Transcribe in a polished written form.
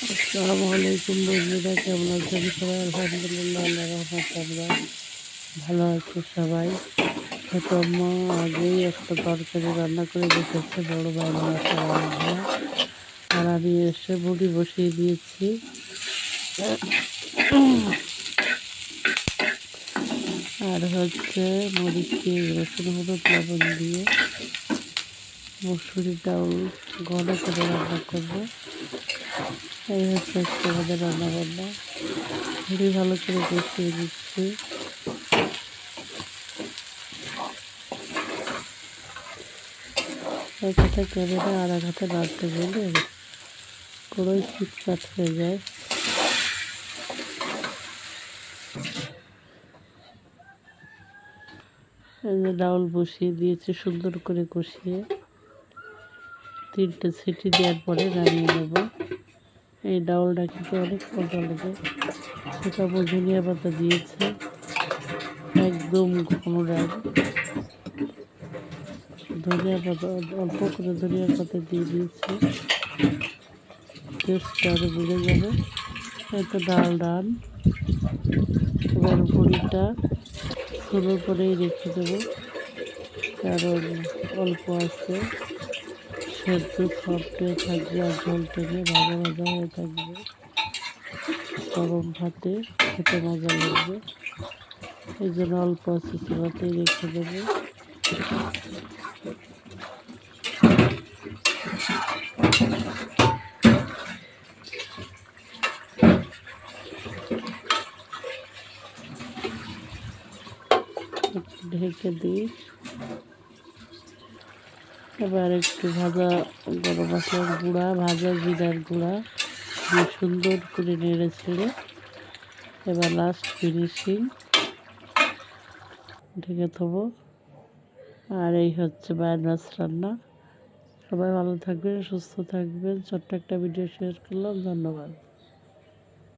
আসসালামু আলাইকুম বন্ধুরা, কেমন আছেন সবাই? আলহামদুলিল্লাহ, আল্লাহ রহমতে আমরা ভালো আছি সবাই। ছোট মা আগেই একটা তরকারি রান্না করে রেখেছে, বড় ভাই মাছ আর আমি এসে বড়ি বসিয়ে দিয়েছি। আর হচ্ছে মরিচ দিয়ে রসুন হলুদ লবণ দিয়ে মুসুরি ডাউল ঘন করে রান্না করবো। এই হচ্ছে আজকে আমাদের রান্না বান্না। খুবই ভালো করে কষিয়ে দিচ্ছি। এক হাতে ক্যামেরা আর এক হাতে নাড়তে গেলে পুরোই চিটচাট হয়ে যায়। এই যে ডাউল বসিয়ে দিয়েছি, সুন্দর করে কষিয়ে 3টে সিটি দেওয়ার পরে নামিয়ে নেব। এই ডাউলটা কিন্তু অনেক মজা লাগে। সেটা ধনিয়া পাতা দিয়েছে, একদম ঘন ডাল। ধনিয়া পাতা অল্প করে ধনিয়া পাতা দিয়ে দিয়েছে, টেস্টটা আরও বেড়ে যাবে। এত ডাল এবার বড়িটা ছোটো করেই রেখে দেবো, কারণ অল্প আছে, সেদ্ধ সফটে থাকবে আর ঝোল টেনে ভাজা ভাজা হয়ে থাকবে। গরম ভাতে খেতে মজা লাগবে, এই জন্য অল্প আছে চুলাতেই রেখে দেবো। ঢেকে দিই। এবার একটু ভাজা গরম মশলার গুঁড়া, ভাজা জিরার গুঁড়া দিয়ে সুন্দর করে নেড়ে ছেড়ে এবার লাস্ট ফিনিশিং ঢেকে দেবো। আর এই হচ্ছে বায়ের মাছ রান্না। সবাই ভালো থাকবেন, সুস্থ থাকবেন। ছোট্ট একটা ভিডিও শেয়ার করলাম। ধন্যবাদ।